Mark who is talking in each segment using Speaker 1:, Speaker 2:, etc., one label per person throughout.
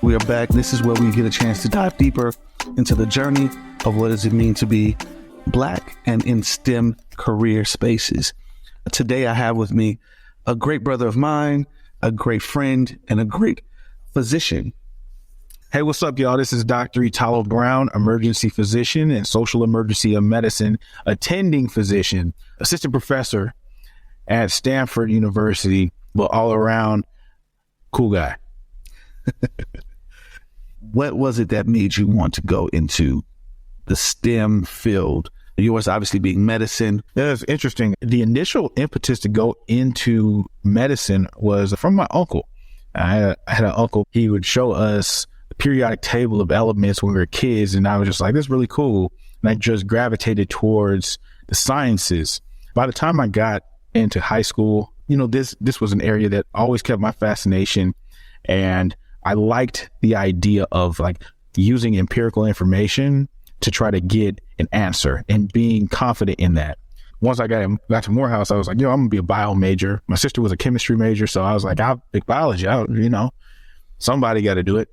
Speaker 1: We are back. This is where we get a chance to dive deeper into the journey of what does it mean to be Black and in STEM career spaces. Today I have with me a great brother of mine, a great friend, and a great physician.
Speaker 2: Hey, what's up, y'all? This is Dr. Italo Brown, emergency physician and social emergency medicine attending physician, assistant professor at Stanford University, but all around cool guy.
Speaker 1: What was it that made you want to go into the STEM field? Yours obviously being medicine.
Speaker 2: Yeah, it's interesting. The initial impetus to go into medicine was from my uncle. I had an uncle. He would show us the periodic table of elements when we were kids, and I was just like, this is really cool. And I just gravitated towards the sciences. By the time I got into high school, this was an area that always kept my fascination, and I liked the idea of like using empirical information to try to get an answer and being confident in that. Once I got to Morehouse, I was like, I'm going to be a bio major. My sister was a chemistry major. So I was like, I'll pick biology. Somebody got to do it.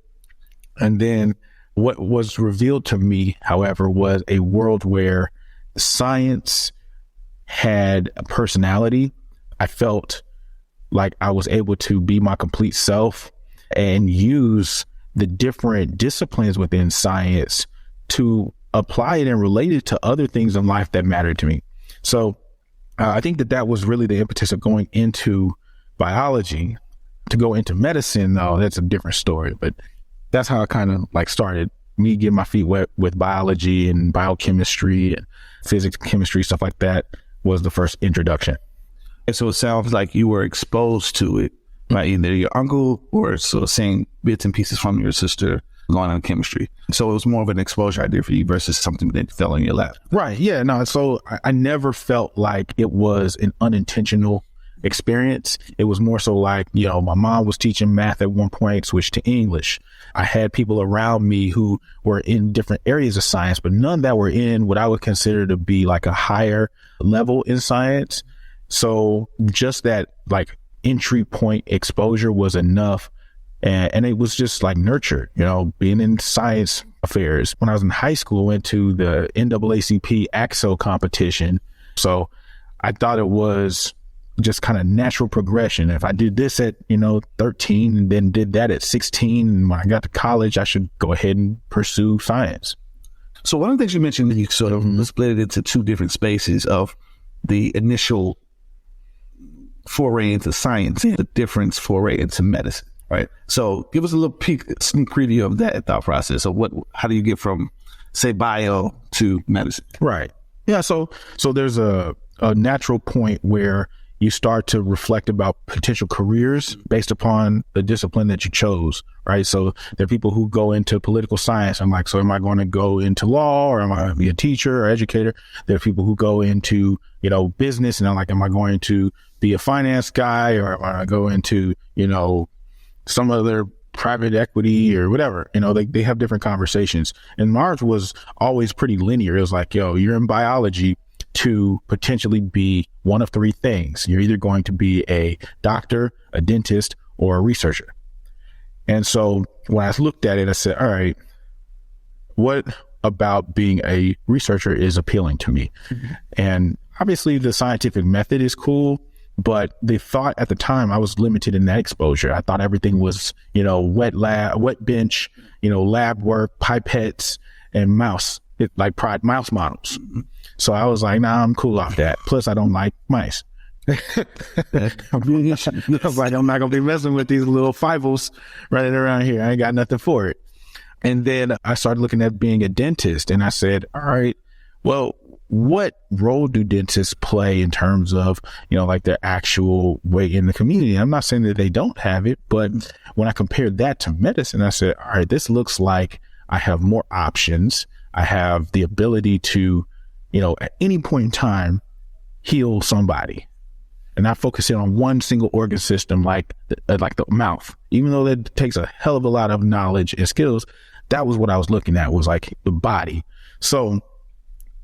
Speaker 2: And then what was revealed to me, however, was a world where science had a personality. I felt like I was able to be my complete self and use the different disciplines within science to apply it and relate it to other things in life that mattered to me. So I think that was really the impetus of going into biology. To go into medicine, though, that's a different story. But that's how I kind of like started me getting my feet wet with biology and biochemistry and physics, chemistry, stuff like that was the first introduction.
Speaker 1: And so it sounds like you were exposed to it by either your uncle or sort of seeing bits and pieces from your sister going on chemistry. So it was more of an exposure idea for you versus something that fell in your lap.
Speaker 2: Right. Yeah. No. So I never felt like it was an unintentional experience. It was more so like, my mom was teaching math at one point, switched to English. I had people around me who were in different areas of science, but none that were in what I would consider to be like a higher level in science. So just that like entry point exposure was enough. And it was just like nurtured, being in science affairs. When I was in high school, I went to the NAACP AXO competition. So I thought it was just kind of natural progression. If I did this at, 13 and then did that at 16, and when I got to college, I should go ahead and pursue science.
Speaker 1: So one of the things you mentioned, you sort of split it into two different spaces of the initial foray into science and the difference foray into medicine. Right. So give us a little sneak preview of that thought process of how do you get from, say, bio to medicine?
Speaker 2: Right. Yeah. So there's a natural point where you start to reflect about potential careers based upon the discipline that you chose. Right. So there are people who go into political science. I'm like, so am I going to go into law, or am I going to be a teacher or educator? There are people who go into, business, and I'm like, am I going to be a finance guy, or am I going to go into, some other private equity or whatever? They have different conversations. And Marge was always pretty linear. It was like, you're in biology to potentially be one of three things. You're either going to be a doctor, a dentist, or a researcher. And so when I looked at it, I said, all right, what about being a researcher is appealing to me? Mm-hmm. And obviously the scientific method is cool, but the thought at the time, I was limited in that exposure. I thought everything was, wet bench, lab work, pipettes, and mouse models. So I was like, nah, I'm cool off that. Plus, I don't like mice. I was like, I'm not going to be messing with these little fibers running around here. I ain't got nothing for it. And then I started looking at being a dentist, and I said, all right, well, what role do dentists play in terms of, like their actual way in the community? I'm not saying that they don't have it, but when I compared that to medicine, I said, all right, this looks like I have more options. I have the ability to, at any point in time, heal somebody and not focusing on one single organ system like the mouth. Even though that takes a hell of a lot of knowledge and skills, that was what I was looking at, was like the body. So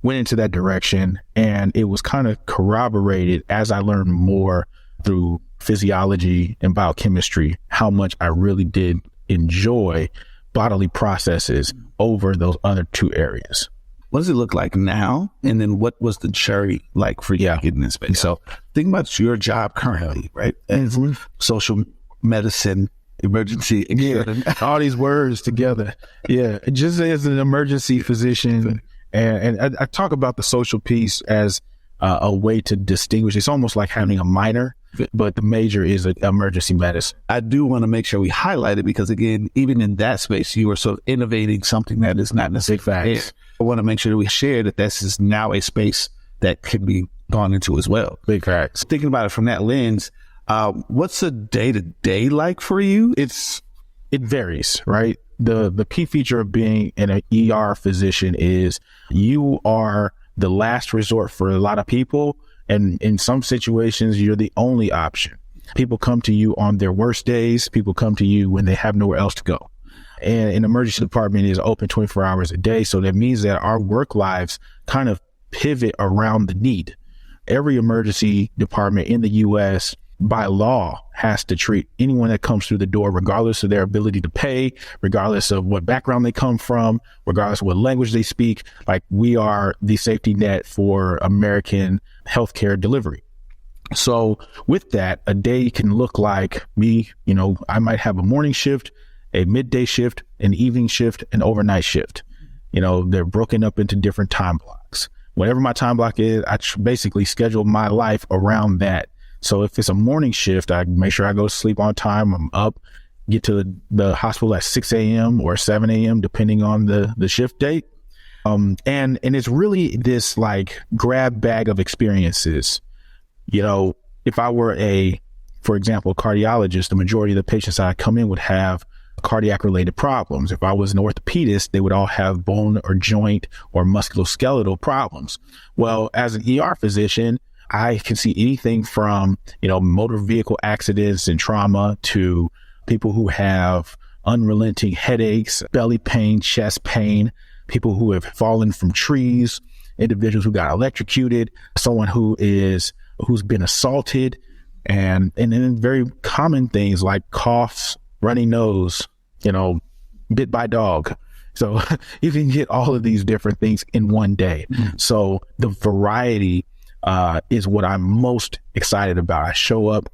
Speaker 2: went into that direction, and it was kind of corroborated as I learned more through physiology and biochemistry, how much I really did enjoy bodily processes over those other two areas.
Speaker 1: What does it look like now? And then what was the journey like for you getting in space? So think about your job currently, right? As social medicine, emergency,
Speaker 2: all these words together. Yeah. Just as an emergency physician. And I talk about the social piece as a way to distinguish. It's almost like having a minor, but the major is emergency medicine.
Speaker 1: I do want to make sure we highlight it because, again, even in that space, you are sort of innovating something that is not necessarily there. I want to make sure that we share that this is now a space that can be gone into as well.
Speaker 2: Big facts.
Speaker 1: Thinking about it from that lens, what's a day-to-day like for you?
Speaker 2: It varies, right? The key feature of being an ER physician is you are the last resort for a lot of people. And in some situations, you're the only option. People come to you on their worst days. People come to you when they have nowhere else to go. And an emergency department is open 24 hours a day. So that means that our work lives kind of pivot around the need. Every emergency department in the U.S. by law has to treat anyone that comes through the door, regardless of their ability to pay, regardless of what background they come from, regardless of what language they speak. Like, we are the safety net for American healthcare delivery. So with that, a day can look like me, I might have a morning shift, a midday shift, an evening shift, an overnight shift. They're broken up into different time blocks. Whatever my time block is, I basically schedule my life around that. So if it's a morning shift, I make sure I go to sleep on time. I'm up, get to the hospital at 6 a.m. or 7 a.m., depending on the shift date. And it's really this like grab bag of experiences. If I were for example, a cardiologist, the majority of the patients that I come in would have cardiac related problems. If I was an orthopedist, they would all have bone or joint or musculoskeletal problems. Well, as an ER physician, I can see anything from, motor vehicle accidents and trauma to people who have unrelenting headaches, belly pain, chest pain, people who have fallen from trees, individuals who got electrocuted, someone who's been assaulted, and then very common things like coughs, runny nose, bit by dog. So you can get all of these different things in one day. So the variety is what I'm most excited about. I show up,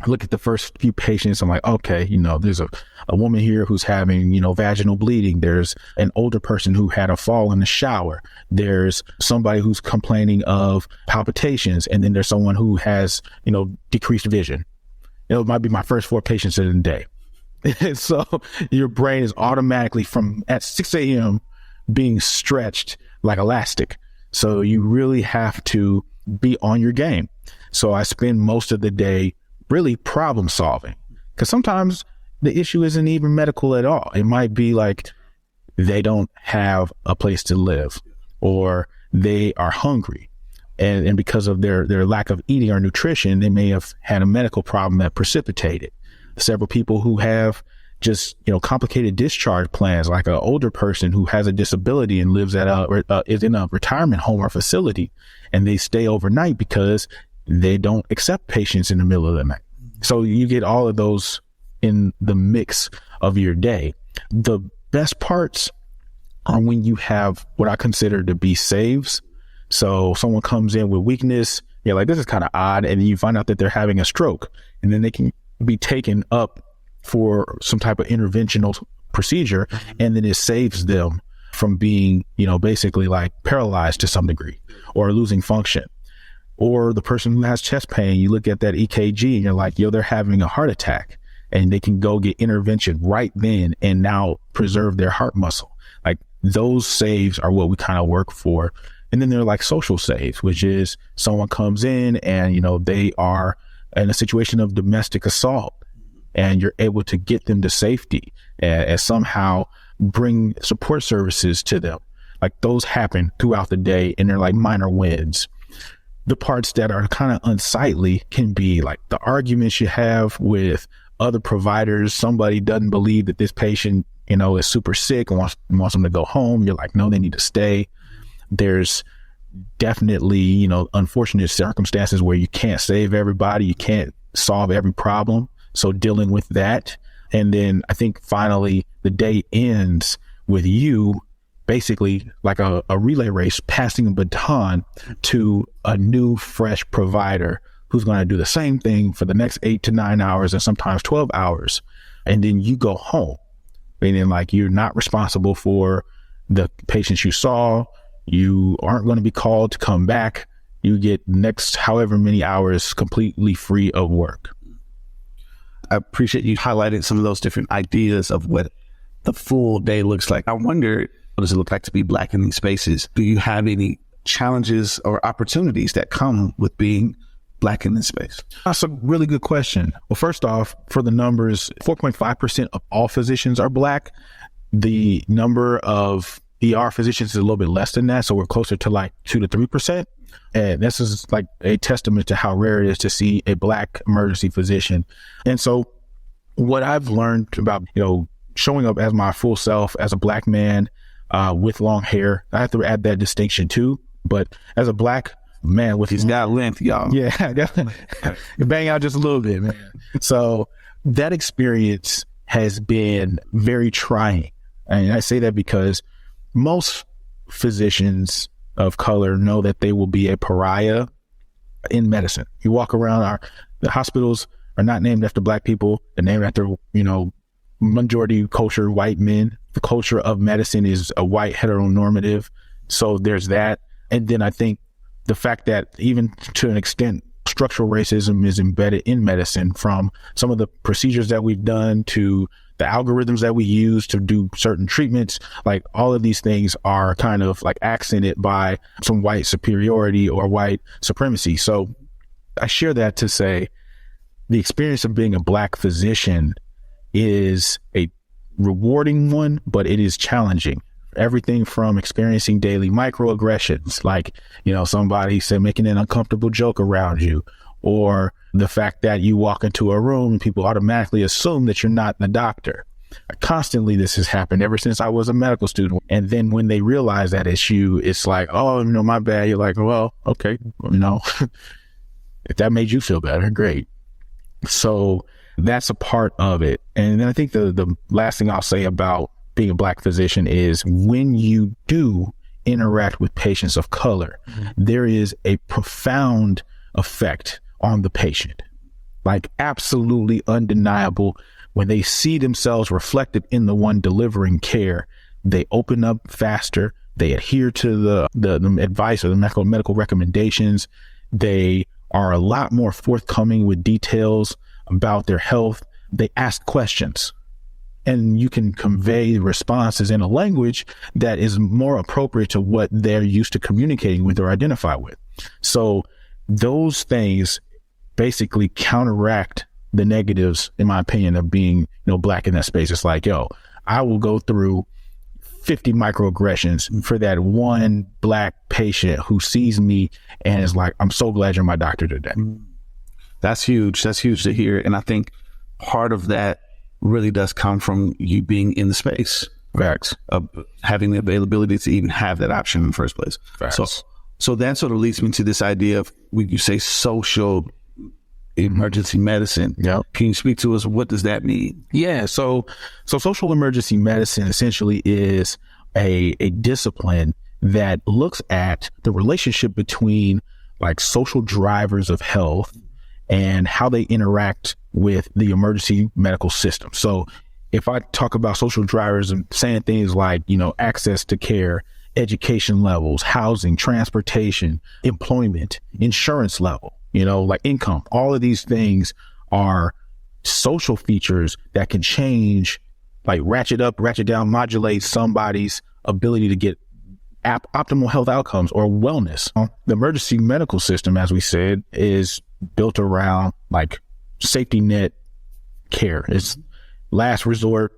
Speaker 2: I look at the first few patients. I'm like, okay, there's a woman here who's having, vaginal bleeding. There's an older person who had a fall in the shower. There's somebody who's complaining of palpitations. And then there's someone who has, decreased vision. It might be my first 4 patients in a day. So your brain is automatically at 6 a.m. being stretched like elastic. So you really have to be on your game. So I spend most of the day really problem solving, because sometimes the issue isn't even medical at all. It might be like they don't have a place to live, or they are hungry. And because of their lack of eating or nutrition, they may have had a medical problem that precipitated. Several people who have just, complicated discharge plans, like an older person who has a disability and lives is in a retirement home or facility, and they stay overnight because they don't accept patients in the middle of the night. So you get all of those in the mix of your day. The best parts are when you have what I consider to be saves. So someone comes in with weakness, you're like, this is kind of odd. And then you find out that they're having a stroke, and then they can be taken up for some type of interventional procedure. And then it saves them from being, basically like paralyzed to some degree or losing function. Or the person who has chest pain, you look at that EKG and you're like, they're having a heart attack, and they can go get intervention right then and now preserve their heart muscle. Like, those saves are what we kind of work for. And then they're like social saves, which is someone comes in and, they are in a situation of domestic assault, and you're able to get them to safety and somehow bring support services to them. Like, those happen throughout the day, and they're like minor wins. The parts that are kind of unsightly can be like the arguments you have with other providers. Somebody doesn't believe that this patient, is super sick and wants them to go home. You're like, no, they need to stay. There's definitely, unfortunate circumstances where you can't save everybody, you can't solve every problem. So dealing with that. And then I think finally the day ends with you basically like a relay race, passing a baton to a new, fresh provider who's going to do the same thing for the next 8 to 9 hours and sometimes 12 hours. And then you go home, meaning like you're not responsible for the patients you saw. You aren't going to be called to come back. You get next however many hours completely free of work.
Speaker 1: I appreciate you highlighting some of those different ideas of what the full day looks like. I wonder, what does it look like to be Black in these spaces? Do you have any challenges or opportunities that come with being Black in this space?
Speaker 2: That's a really good question. Well, first off, for the numbers, 4.5% of all physicians are Black. The number of ER physicians is a little bit less than that. So we're closer to like 2 to 3%. And this is like a testament to how rare it is to see a Black emergency physician. And so what I've learned about, showing up as my full self as a Black man with long hair, I have to add that distinction too. But as a Black man with
Speaker 1: he's got length, y'all.
Speaker 2: Yeah, definitely. Bang out just a little bit, man. So that experience has been very trying. And I say that because most physicians of color know that they will be a pariah in medicine. You walk around, the hospitals are not named after Black people. They're named after, majority culture, white men. The culture of medicine is a white heteronormative. So there's that. And then I think the fact that even to an extent, structural racism is embedded in medicine, from some of the procedures that we've done to the algorithms that we use to do certain treatments, like all of these things are kind of like accented by some white superiority or white supremacy. So I share that to say the experience of being a Black physician is a rewarding one, but it is challenging. Everything from experiencing daily microaggressions, like, somebody said making an uncomfortable joke around you, or the fact that you walk into a room and people automatically assume that you're not the doctor. Constantly, this has happened ever since I was a medical student. And then when they realize that it's you, it's like, oh, my bad. You're like, well, okay, if that made you feel better, great. So that's a part of it. And then I think the last thing I'll say about being a Black physician is when you do interact with patients of color, there is a profound effect on the patient, like absolutely undeniable. When they see themselves reflected in the one delivering care, they open up faster. They adhere to the advice or the medical recommendations. They are a lot more forthcoming with details about their health. They ask questions, and you can convey responses in a language that is more appropriate to what they're used to communicating with or identify with. So those things basically counteract the negatives, in my opinion, of being, Black in that space. It's like, I will go through 50 microaggressions for that one Black patient who sees me and is like, I'm so glad you're my doctor today.
Speaker 1: That's huge. That's huge to hear. And I think part of that really does come from you being in the space.
Speaker 2: Facts.
Speaker 1: Having the availability to even have that option in the first place.
Speaker 2: Facts.
Speaker 1: So that sort of leads me to this idea of, when you say social emergency medicine.
Speaker 2: Yeah.
Speaker 1: Can you speak to us? What does that mean?
Speaker 2: Yeah. So social emergency medicine essentially is a discipline that looks at the relationship between like social drivers of health and how they interact with the emergency medical system. So if I talk about social drivers and saying things like, access to care, education levels, housing, transportation, employment, insurance level, like income, all of these things are social features that can change, like ratchet up, ratchet down, modulate somebody's ability to get optimal health outcomes or wellness. The emergency medical system, as we said, is built around like safety net care. It's last resort.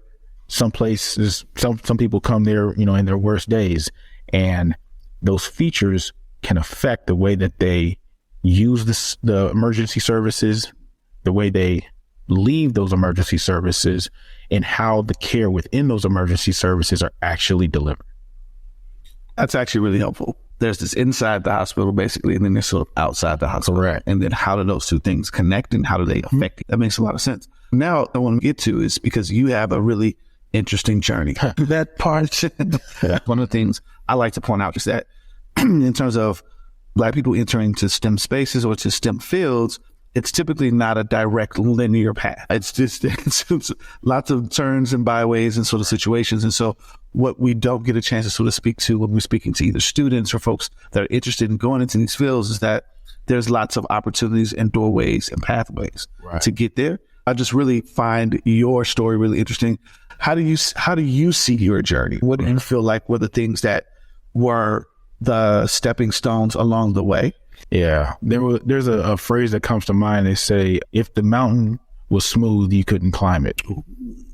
Speaker 2: Some places, some people come there, in their worst days, and those features can affect the way that they use the emergency services, the way they leave those emergency services, and how the care within those emergency services are actually delivered.
Speaker 1: That's actually really helpful. there's this inside the hospital basically, and then there's sort of outside the hospital.
Speaker 2: Correct.
Speaker 1: And then how do those two things connect and how do they affect it? That makes a lot of sense. Now I want to get to is because you have a really interesting journey. That part, one of the things I like to point out is that in terms of Black people entering to STEM spaces or to STEM fields, it's typically not a direct linear path. It's just it's lots of turns and byways and sort of situations. And so what we don't get a chance to sort of speak to when we're speaking to either students or folks that are interested in going into these fields is that there's lots of opportunities and doorways and pathways to get there. I just really find your story really interesting. How do you see your journey? What do you feel like were the things that were the stepping stones along the way?
Speaker 2: Yeah, there's a phrase that comes to mind. They say, if the mountain was smooth, you couldn't climb it,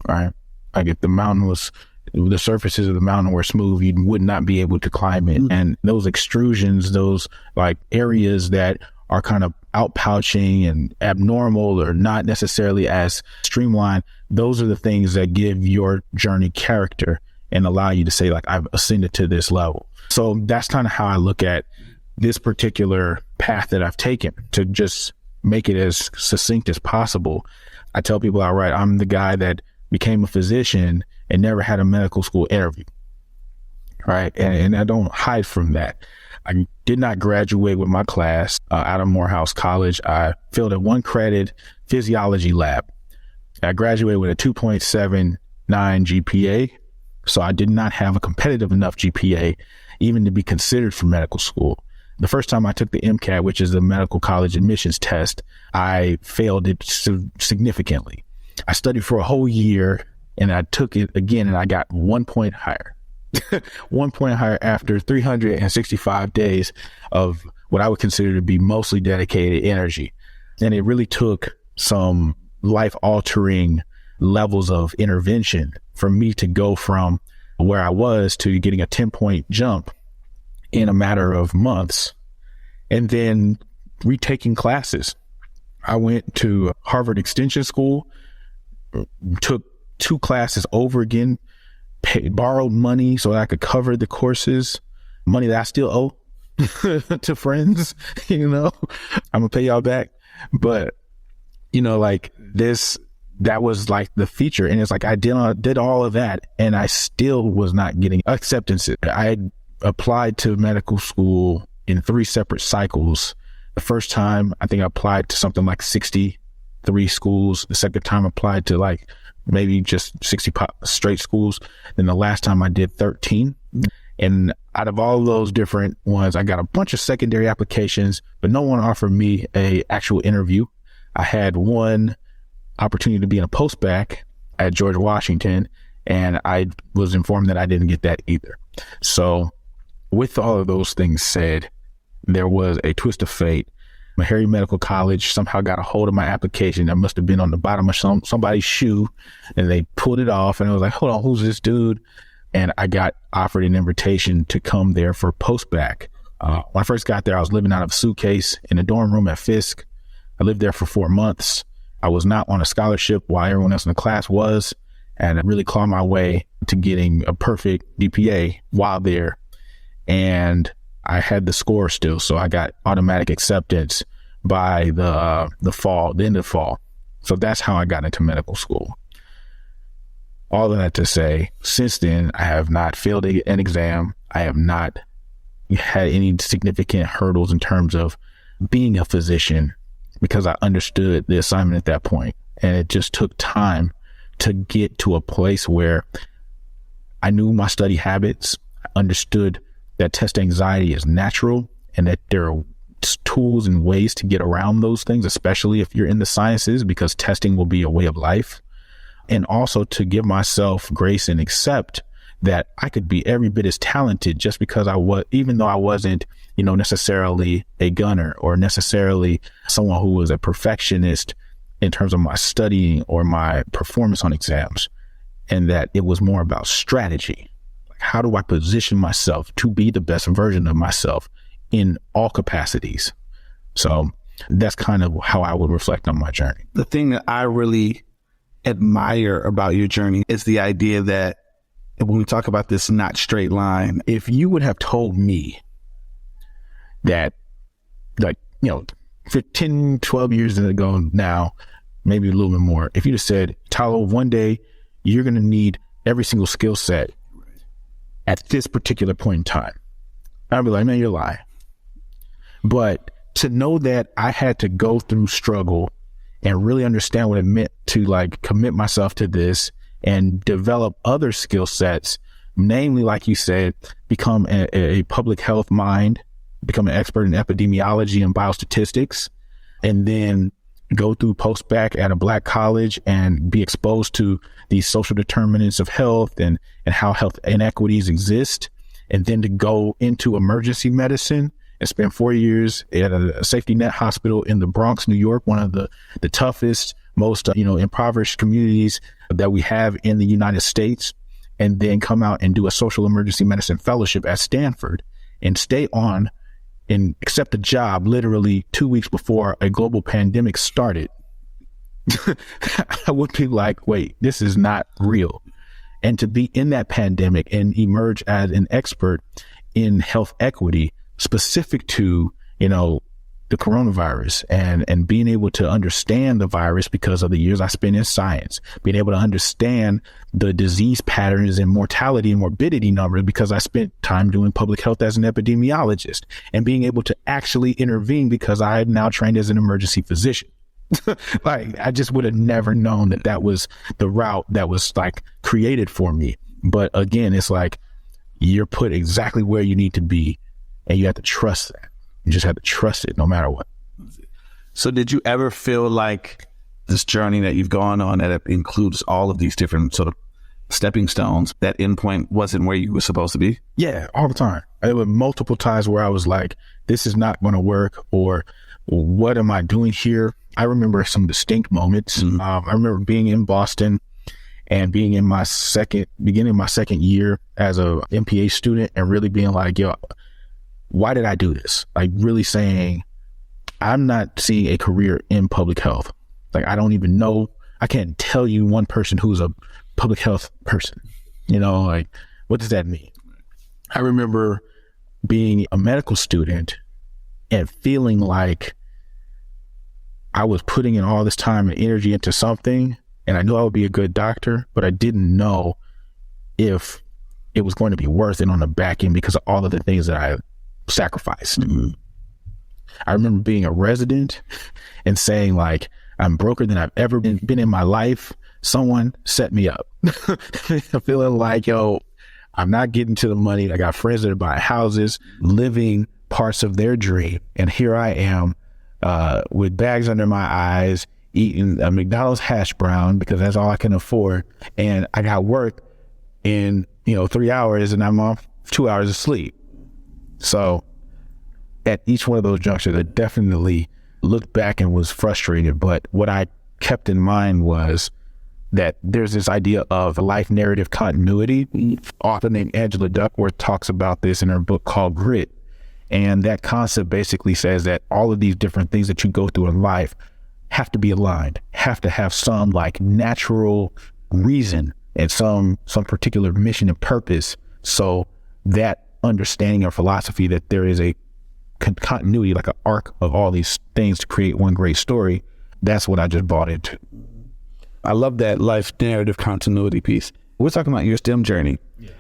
Speaker 2: right? Like if the surfaces of the mountain were smooth, you would not be able to climb it. And those extrusions, those like areas that are kind of outpouching and abnormal or not necessarily as streamlined, those are the things that give your journey character and allow you to say, like, I've ascended to this level. So that's kind of how I look at this particular path that I've taken, to just make it as succinct as possible. I tell people, all right, I'm the guy that became a physician and never had a medical school interview, right? And I don't hide from that. I did not graduate with my class out of Morehouse College. I failed a 1 credit physiology lab. I graduated with a 2.79 GPA, so I did not have a competitive enough GPA even to be considered for medical school. The first time I took the MCAT, which is the medical college admissions test, I failed it significantly. I studied for a whole year and I took it again and I got 1 point higher. 1 point higher after 365 days of what I would consider to be mostly dedicated energy. And it really took some life-altering levels of intervention for me to go from where I was to getting a 10-point jump in a matter of months, and then retaking classes. I went to Harvard Extension School, took 2 classes over again, borrowed money so that I could cover the courses, money that I still owe to friends, I'm gonna pay y'all back. But, like this, that was like the feature. And it's like, I did all of that and I still was not getting acceptance. I applied to medical school in 3 separate cycles. The first time, I think I applied to something like 63 schools. The second time I applied to like maybe just 60 straight schools. Then the last time I did 13. And out of all those different ones, I got a bunch of secondary applications, but no one offered me a actual interview. I had one opportunity to be in a post-bac at George Washington, and I was informed that I didn't get that either. So with all of those things said, there was a twist of fate. Meharry Medical College somehow got a hold of my application that must have been on the bottom of somebody's shoe, and they pulled it off, and I was like, hold on, who's this dude? And I got offered an invitation to come there for post-bac. When I first got there, I was living out of a suitcase in a dorm room at Fisk. I lived there for 4 months. I was not on a scholarship while everyone else in the class was, and I really clawed my way to getting a perfect GPA while there. And I had the score still, so I got automatic acceptance by the end of fall. So that's how I got into medical school. All of that to say, since then, I have not failed an exam. I have not had any significant hurdles in terms of being a physician, because I understood the assignment at that point. And it just took time to get to a place where I knew my study habits. I understood that test anxiety is natural and that there are tools and ways to get around those things, especially if you're in the sciences, because testing will be a way of life. And also to give myself grace and accept that I could be every bit as talented just because even though I wasn't, necessarily a gunner or necessarily someone who was a perfectionist in terms of my studying or my performance on exams, and that it was more about strategy. Like, how do I position myself to be the best version of myself in all capacities? So that's kind of how I would reflect on my journey.
Speaker 1: The thing that I really admire about your journey is the idea that when we talk about this not straight line,
Speaker 2: if you would have told me that, like, 10, 12 years ago now, maybe a little bit more, if you just said, Italo, one day you're going to need every single skill set at this particular point in time, I'd be like, man, you're lying. But to know that I had to go through struggle and really understand what it meant to like commit myself to this and develop other skill sets, namely, like you said, become a public health mind, become an expert in epidemiology and biostatistics, and then go through post-bac at a Black college and be exposed to these social determinants of health and how health inequities exist, and then to go into emergency medicine and spend 4 years at a safety net hospital in the Bronx, New York, one of the toughest, most impoverished communities that we have in the United States, and then come out and do a social emergency medicine fellowship at Stanford and stay on and accept a job literally 2 weeks before a global pandemic started. I would be like, wait, this is not real. And to be in that pandemic and emerge as an expert in health equity specific to, the coronavirus and being able to understand the virus because of the years I spent in science, being able to understand the disease patterns and mortality and morbidity numbers because I spent time doing public health as an epidemiologist, and being able to actually intervene because I am now trained as an emergency physician. Like, I just would have never known that was the route that was like created for me. But again, it's like you're put exactly where you need to be, and you have to trust that. You just have to trust it no matter what.
Speaker 1: So did you ever feel like this journey that you've gone on, that it includes all of these different sort of stepping stones, that endpoint wasn't where you were supposed to be?
Speaker 2: Yeah, all the time. There were multiple times where I was like, this is not going to work, or what am I doing here? I remember some distinct moments.
Speaker 1: Mm-hmm.
Speaker 2: I remember being in Boston and being in beginning of my second year as a MPA student, and really being like, yo, why did I do this? Like, really saying, I'm not seeing a career in public health. Like, I don't even know. I can't tell you one person who's a public health person. Like, what does that mean? I remember being a medical student and feeling like I was putting in all this time and energy into something, and I knew I would be a good doctor, but I didn't know if it was going to be worth it on the back end because of all of the things that I sacrificed.
Speaker 1: Mm-hmm.
Speaker 2: I remember being a resident and saying, like, I'm broker than I've ever been in my life. Someone set me up. Feeling like, yo, I'm not getting to the money. I got friends that are buying houses, living parts of their dream. And here I am with bags under my eyes, eating a McDonald's hash brown because that's all I can afford. And I got work in, 3 hours, and I'm off 2 hours of sleep. So at each one of those junctures, I definitely looked back and was frustrated. But what I kept in mind was that there's this idea of life narrative continuity. Author named Angela Duckworth talks about this in her book called Grit. And that concept basically says that all of these different things that you go through in life have to be aligned, have to have some like natural reason and some particular mission and purpose. So that understanding or philosophy that there is a continuity, like an arc of all these things to create one great story, that's what I just bought into.
Speaker 1: I love that life narrative continuity piece. We're talking about your STEM journey. Yeah.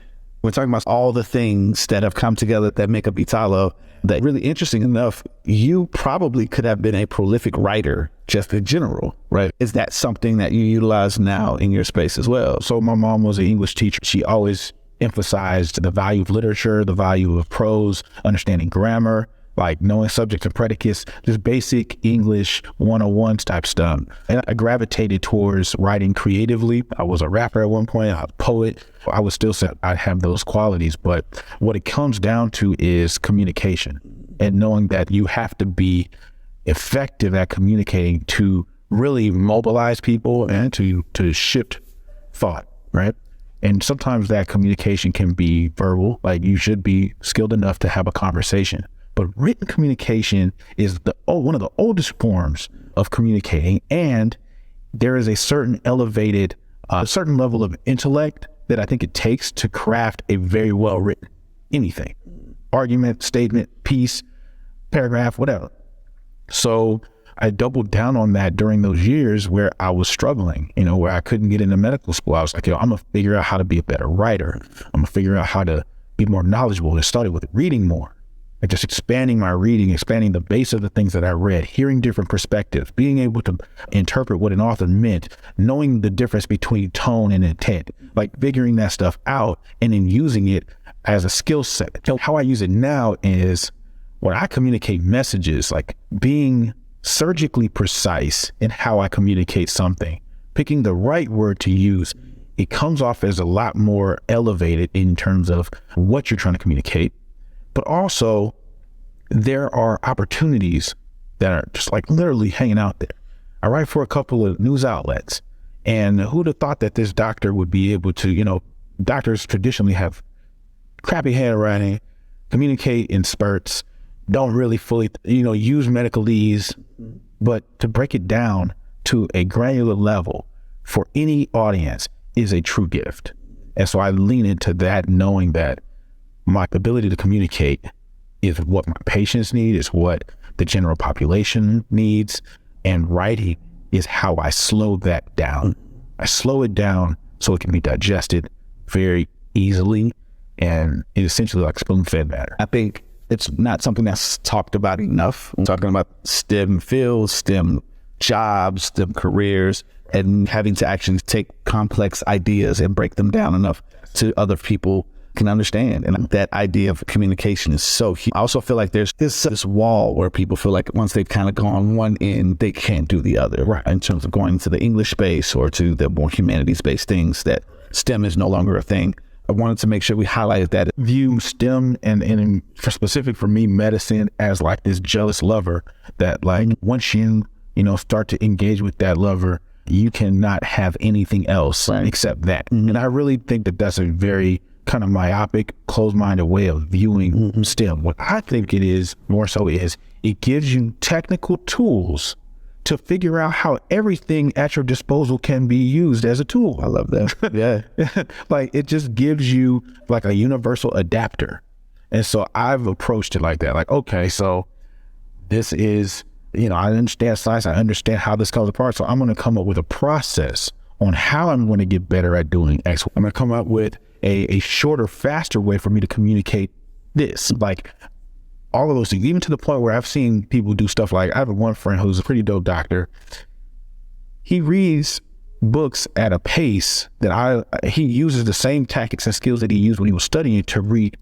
Speaker 1: We're talking about all the things that have come together that make up Italo. That really interesting enough, you probably could have been a prolific writer just in general, right? Is that something that you utilize now in your space as well?
Speaker 2: So my mom was an English teacher. She always emphasized the value of literature, the value of prose, understanding grammar, like knowing subjects and predicates, just basic English 101 type stuff. And I gravitated towards writing creatively. I was a rapper at one point, a poet. I would still say I have those qualities, but what it comes down to is communication and knowing that you have to be effective at communicating to really mobilize people and to shift thought, right? And sometimes that communication can be verbal, like you should be skilled enough to have a conversation. But written communication is one of the oldest forms of communicating, and there is a certain elevated, certain level of intellect that I think it takes to craft a very well written anything, argument, statement, piece. paragraph, whatever. So I doubled down on that during those years where I was struggling, where I couldn't get into medical school. I was like, I'm going to figure out how to be a better writer. I'm going to figure out how to be more knowledgeable. I started with reading more. And just expanding my reading, expanding the base of the things that I read, hearing different perspectives, being able to interpret what an author meant, knowing the difference between tone and intent, like figuring that stuff out and then using it as a skill set. So how I use it now is when I communicate messages, like being surgically precise in how I communicate something, picking the right word to use, it comes off as a lot more elevated in terms of what you're trying to communicate. But also, there are opportunities that are just like literally hanging out there. I write for a couple of news outlets, and who'd have thought that this doctor would be able to, doctors traditionally have crappy handwriting, communicate in spurts, don't really fully, use medicalese, but to break it down to a granular level for any audience is a true gift. And so I lean into that, knowing that my ability to communicate is what my patients need, is what the general population needs, and writing is how I slow that down. I slow it down so it can be digested very easily, and it essentially like spoon-fed matter.
Speaker 1: I think it's not something that's talked about enough. I'm talking about STEM fields, STEM jobs, STEM careers, and having to actually take complex ideas and break them down enough to other people can understand. And that idea of communication is so huge. I also feel like there's this wall where people feel like once they've kind of gone one end, they can't do the other, right? In terms of going to the English space or to the more humanities-based things, that STEM is no longer a thing. I wanted to make sure we highlighted that.
Speaker 2: View STEM and for specific for me, medicine as like this jealous lover that like once you start to engage with that lover, you cannot have anything else except that. Mm-hmm. And I really think that that's a very kind of myopic, closed-minded way of viewing STEM. What I think it is more so is it gives you technical tools to figure out how everything at your disposal can be used as a tool.
Speaker 1: I love that. Yeah.
Speaker 2: Like it just gives you like a universal adapter. And so I've approached it like that. Like, okay, so this is, I understand science. I understand how this comes apart. So I'm going to come up with a process on how I'm going to get better at doing X. I'm going to come up with a shorter, faster way for me to communicate this. Like all of those things, even to the point where I've seen people do stuff like, I have one friend who's a pretty dope doctor. He reads books at a pace that he uses the same tactics and skills that he used when he was studying to read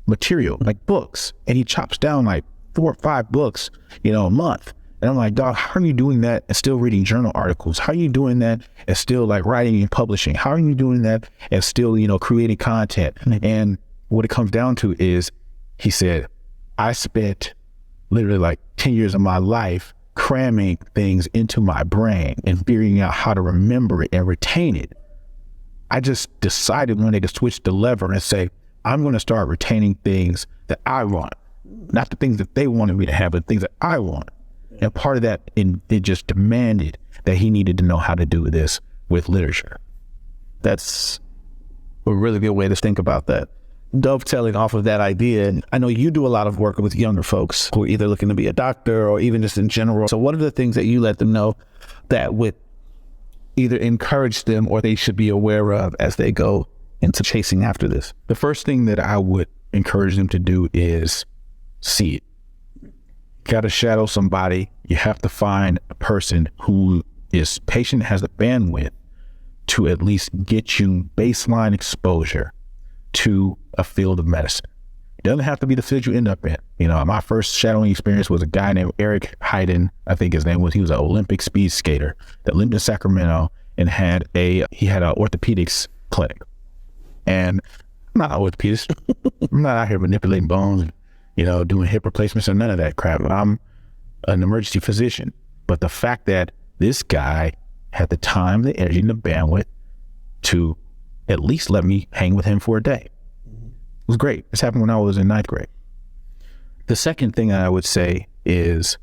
Speaker 2: material, like books. And he chops down like 4 or 5 books, a month. And I'm like, dog, how are you doing that and still reading journal articles? How are you doing that and still like writing and publishing? How are you doing that and still, creating content? And what it comes down to is, he said, I spent literally like 10 years of my life cramming things into my brain and figuring out how to remember it and retain it. I just decided one day to switch the lever and say, I'm going to start retaining things that I want, not the things that they wanted me to have, but things that I want. And part of that, it just demanded that he needed to know how to do this with literature.
Speaker 1: That's a really good way to think about that. Dovetailing off of that idea, and I know you do a lot of work with younger folks who are either looking to be a doctor or even just in general. So what are the things that you let them know that would either encourage them or they should be aware of as they go into chasing after this?
Speaker 2: The first thing that I would encourage them to do is see it. Got to shadow somebody. You have to find a person who is patient, has the bandwidth to at least get you baseline exposure to a field of medicine. It doesn't have to be the field you end up in. My first shadowing experience was a guy named Eric Hayden, I think his name was. He was an Olympic speed skater that lived in Sacramento and had an orthopedics clinic. And I'm not an orthopedist. I'm not out here manipulating bones, doing hip replacements or none of that crap. I'm an emergency physician. But the fact that this guy had the time, the energy, and the bandwidth to at least let me hang with him for a day. It was great. This happened when I was in 9th grade. The second thing I would say is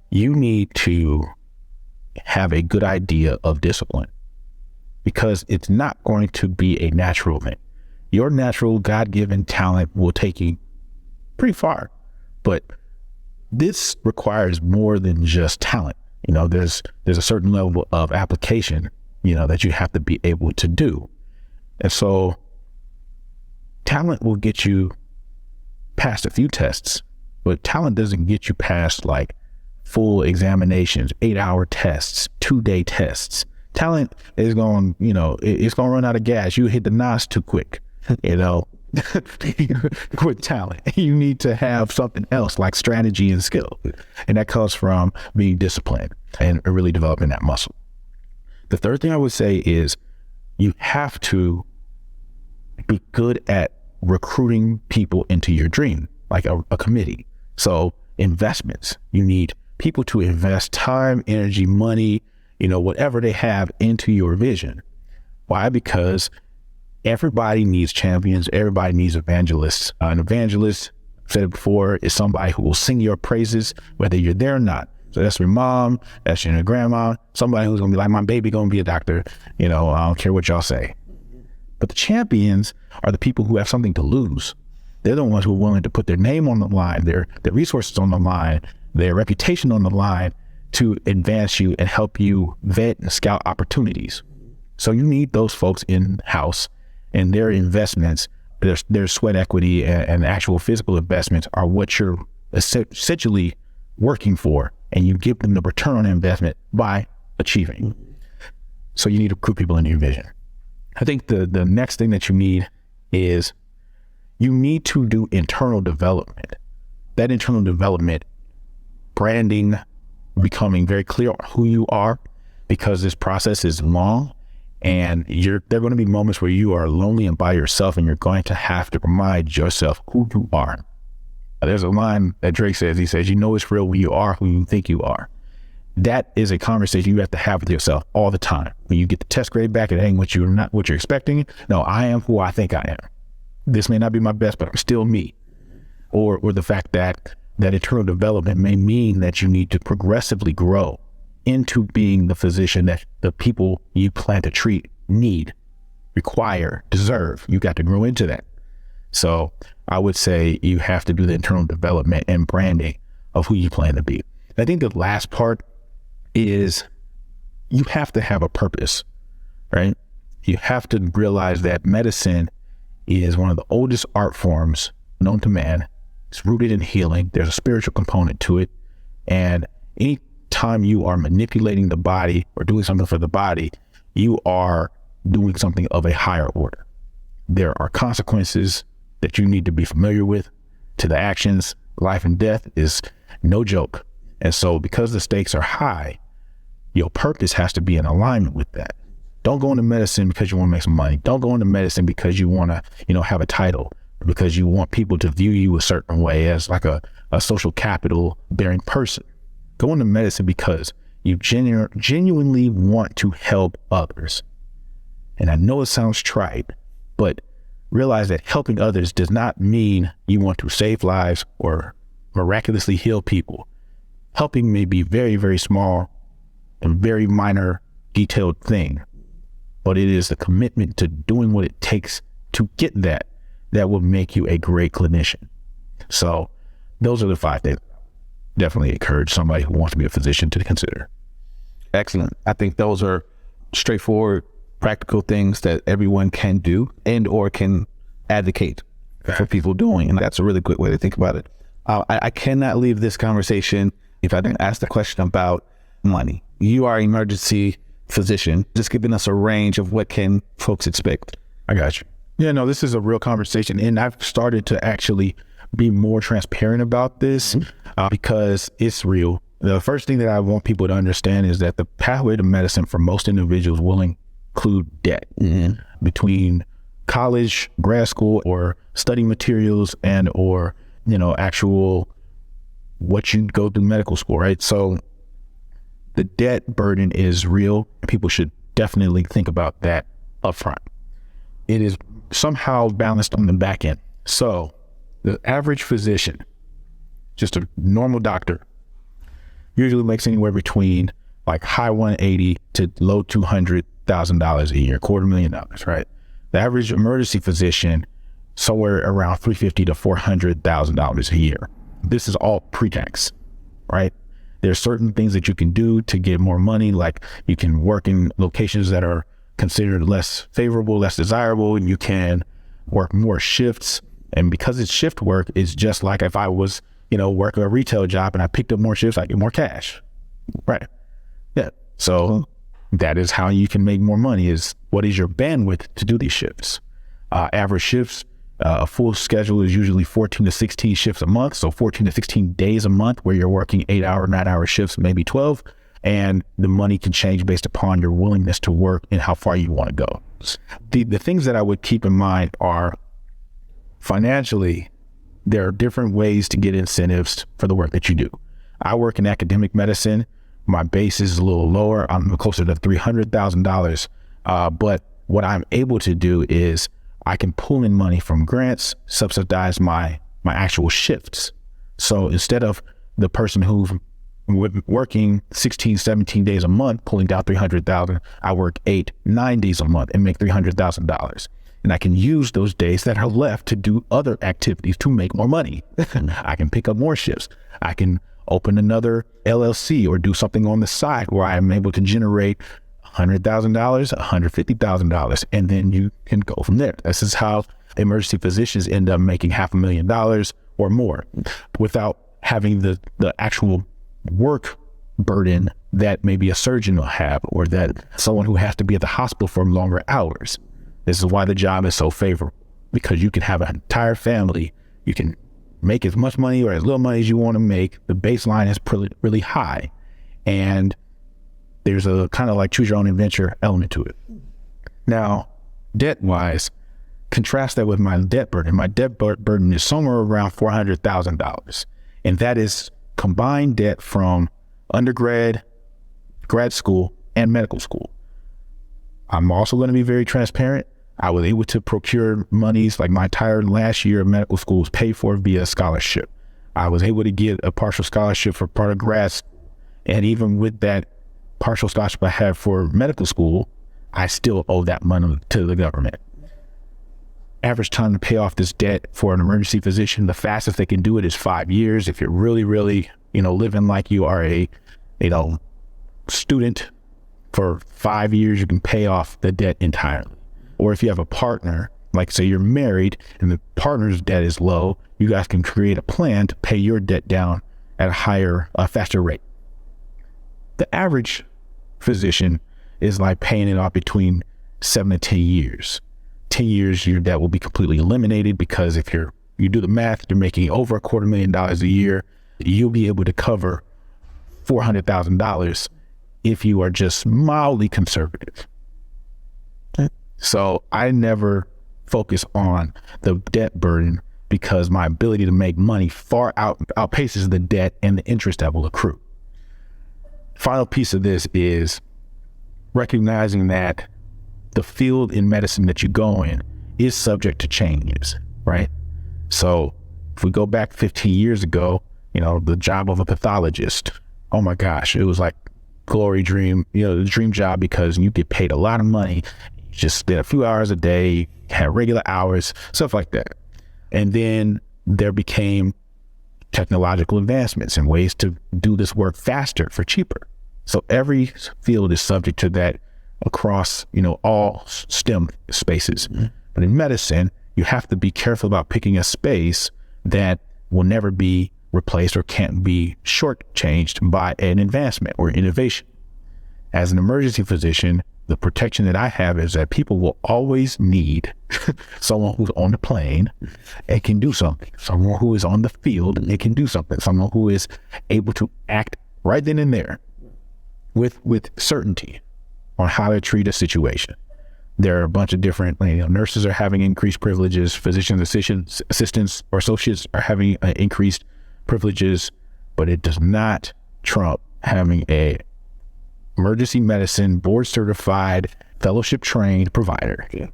Speaker 2: you need to have a good idea of discipline, because it's not going to be a natural thing. Your natural God-given talent will take you pretty far, but this requires more than just talent. You know, there's a certain level of application, you know, that you have to be able to do. And so talent will get you past a few tests, but talent doesn't get you past like full examinations, 8-hour tests, 2-day tests. Talent is going, you know, it's going to run out of gas. You hit the NOS too quick, you know, with talent. You need to have something else like strategy and skill. And that comes from being disciplined and really developing that muscle. The third thing I would say is you have to be good at recruiting people into your dream, like a committee. So investments, you need people to invest time, energy, money, you know, whatever they have into your vision. Why? Because everybody needs champions. Everybody needs evangelists. An evangelist, I've said it before, is somebody who will sing your praises, whether you're there or not. So that's your mom, that's your grandma, somebody who's going to be like, my baby going to be a doctor. You know, I don't care what y'all say. But the champions are the people who have something to lose. They're the ones who are willing to put their name on the line, their resources on the line, their reputation on the line to advance you and help you vet and scout opportunities. So you need those folks in-house, and their investments, their sweat equity and actual physical investments are what you're essentially working for, and you give them the return on investment by achieving. So you need to recruit people into your vision. I think the next thing that you need is you need to do internal development. That internal development, branding, becoming very clear on who you are, because this process is long, and there are going to be moments where you are lonely and by yourself, and you're going to have to remind yourself who you are. There's a line that Drake says, he says, you know it's real when you are who you think you are. That is a conversation you have to have with yourself all the time. When you get the test grade back, it ain't what you're expecting. No, I am who I think I am. This may not be my best, but I'm still me. Or the fact that internal development may mean that you need to progressively grow into being the physician that the people you plan to treat need, require, deserve. You got to grow into that. So I would say you have to do the internal development and branding of who you plan to be. I think the last part is you have to have a purpose, right? You have to realize that medicine is one of the oldest art forms known to man. It's rooted in healing. There's a spiritual component to it. And any time you are manipulating the body or doing something for the body, you are doing something of a higher order. There are consequences that you need to be familiar with to the actions. Life and death is no joke. And so because the stakes are high, your purpose has to be in alignment with that. Don't go into medicine because you want to make some money. Don't go into medicine because you want to, have a title, or because you want people to view you a certain way as like a social capital bearing person. Go into medicine because you genuinely want to help others. And I know it sounds trite, but realize that helping others does not mean you want to save lives or miraculously heal people. Helping may be very, very small and very minor, detailed thing, but it is the commitment to doing what it takes to get that will make you a great clinician. So those are the 5 things. Definitely encourage somebody who wants to be a physician to consider.
Speaker 1: Excellent. I think those are straightforward, practical things that everyone can do and or can advocate for people doing. And that's a really quick way to think about it. I cannot leave this conversation if I didn't ask the question about money. You are an emergency physician, just giving us a range of what can folks expect.
Speaker 2: I got you. Yeah, no, this is a real conversation. And I've started to actually be more transparent about this because it's real. The first thing that I want people to understand is that the pathway to medicine for most individuals will include debt between college, grad school, or study materials and or, actual what you go through medical school, right? So the debt burden is real. People should definitely think about that upfront. It is somehow balanced on the back end. So the average physician, just a normal doctor, usually makes anywhere between like high 180 to low $200,000 a year, $250,000, right? The average emergency physician, somewhere around $350,000 to $400,000 a year. This is all pre-tax. right? There's certain things that you can do to get more money, like you can work in locations that are considered less favorable, less desirable, and you can work more shifts. And because it's shift work, it's just like if I was, working a retail job and I picked up more shifts, I get more cash, right? Yeah. So that is how you can make more money, is what is your bandwidth to do these shifts. Average shifts, a full schedule is usually 14 to 16 shifts a month. So 14 to 16 days a month where you're working 8-hour, 9-hour shifts, maybe 12. And the money can change based upon your willingness to work and how far you want to go. The things that I would keep in mind are financially, there are different ways to get incentives for the work that you do. I work in academic medicine. My base is a little lower. I'm closer to $300,000. But what I'm able to do is I can pull in money from grants, subsidize my actual shifts. So instead of the person who's working 16, 17 days a month, pulling down $300,000, I work 8-9 days a month and make $300,000. And I can use those days that are left to do other activities to make more money. I can pick up more shifts. I can open another LLC or do something on the side where I'm able to generate $100,000, $150,000, and then you can go from there. This is how emergency physicians end up making $500,000 or more without having the actual work burden that maybe a surgeon will have, or that someone who has to be at the hospital for longer hours. This is why the job is so favorable, because you can have an entire family. You can make as much money or as little money as you want to make. The baseline is really high, and there's a kind of like choose your own adventure element to it. Now, debt-wise, contrast that with my debt burden. My debt burden is somewhere around $400,000, and that is combined debt from undergrad, grad school, and medical school. I'm also going to be very transparent. I was able to procure monies, like my entire last year of medical school was paid for via scholarship. I was able to get a partial scholarship for part of grad school, and even with that partial scholarship I had for medical school, I still owe that money to the government. Average time to pay off this debt for an emergency physician, the fastest they can do it is 5 years. If you're really, living like you are a, student, for 5 years, you can pay off the debt entirely. Or if you have a partner, like say you're married and the partner's debt is low, you guys can create a plan to pay your debt down at a faster rate. The average physician is like paying it off between 7 to 10 years. 10 years, your debt will be completely eliminated, because if you do the math, you're making over $250,000 a year, you'll be able to cover $400,000 if you are just mildly conservative. So I never focus on the debt burden, because my ability to make money far outpaces the debt and the interest that will accrue. Final piece of this is recognizing that the field in medicine that you go in is subject to changes, right? So if we go back 15 years ago, the job of a pathologist, oh my gosh, it was like glory dream, the dream job, because you get paid a lot of money. You just spend a few hours a day, have regular hours, stuff like that. And then there became technological advancements and ways to do this work faster for cheaper. So every field is subject to that across, all STEM spaces. Mm-hmm. But in medicine, you have to be careful about picking a space that will never be replaced or can't be shortchanged by an advancement or innovation. As an emergency physician, the protection that I have is that people will always need someone who's on the plane and can do something, someone who is on the field and can do something, someone who is able to act right then and there with certainty on how to treat a situation. There are a bunch of different, nurses are having increased privileges, physician assistants or associates are having increased privileges, but it does not trump having a emergency medicine board certified, fellowship trained provider.
Speaker 1: Yeah,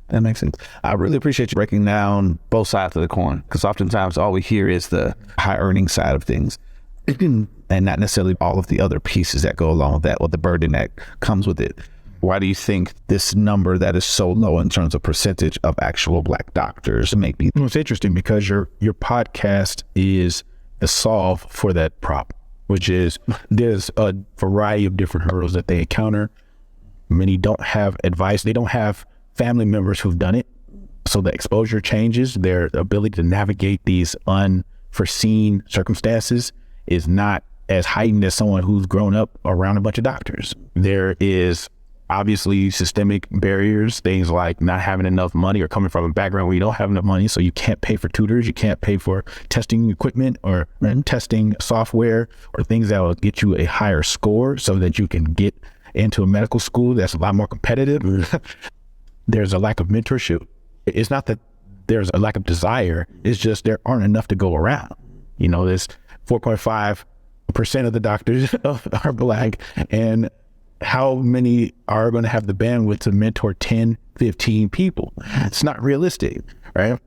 Speaker 1: that makes sense. I really appreciate you breaking down both sides of the coin, because oftentimes all we hear is the high earning side of things and not necessarily all of the other pieces that go along with that, or the burden that comes with it. Why do you think this number that is so low in terms of percentage of actual Black doctors make me?
Speaker 2: Well, it's interesting because your podcast is the solve for that problem. which is there's a variety of different hurdles that they encounter. Many don't have advice. They don't have family members who've done it. So the exposure changes. Their ability to navigate these unforeseen circumstances is not as heightened as someone who's grown up around a bunch of doctors. There is obviously systemic barriers, things like not having enough money or coming from a background where you don't have enough money. So you can't pay for tutors, you can't pay for testing equipment or testing software or things that will get you a higher score so that you can get into a medical school that's a lot more competitive. There's a lack of mentorship. It's not that there's a lack of desire, it's just there aren't enough to go around. You know, there's 4.5% of the doctors are Black, and how many are going to have the bandwidth to mentor 10, 15 people? It's not realistic, right?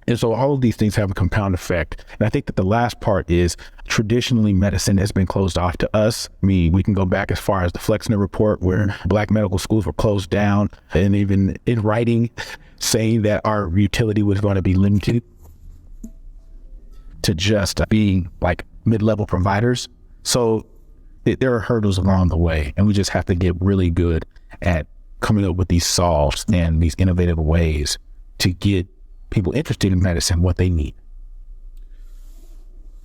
Speaker 2: And so all of these things have a compound effect. And I think that the last part is traditionally medicine has been closed off to us. I mean, we can go back as far as the Flexner report where Black medical schools were closed down, and even in writing saying that our utility was going to be limited to just being like mid-level providers. So there are hurdles along the way, and we just have to get really good at coming up with these solves and these innovative ways to get people interested in medicine what they need.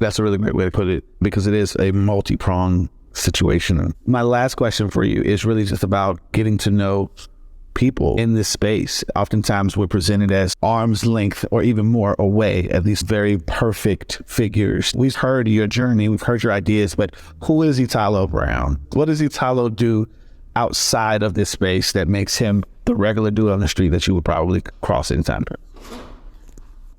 Speaker 1: That's a really great way to put it, because it is a multi-pronged situation. My last question for you is really just about getting to know people in this space. Oftentimes we're presented as arm's length or even more away at these very perfect figures. We've heard your journey, we've heard your ideas, but who is Italo Brown? What does Italo do outside of this space that makes him the regular dude on the street that you would probably cross anytime?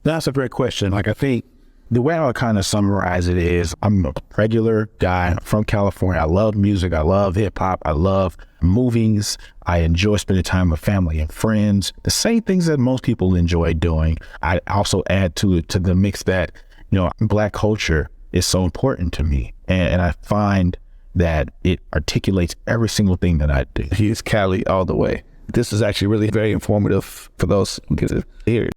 Speaker 2: That's a great question. Like, I think the way I would kind of summarize it is I'm a regular guy from California. I love music. I love hip hop. I love movies. I enjoy spending time with family and friends. The same things that most people enjoy doing. I also add to it, to the mix, that, you know, Black culture is so important to me. And I find that it articulates every single thing that I do.
Speaker 1: He's Cali all the way. This is actually really very informative for those who get to hear it.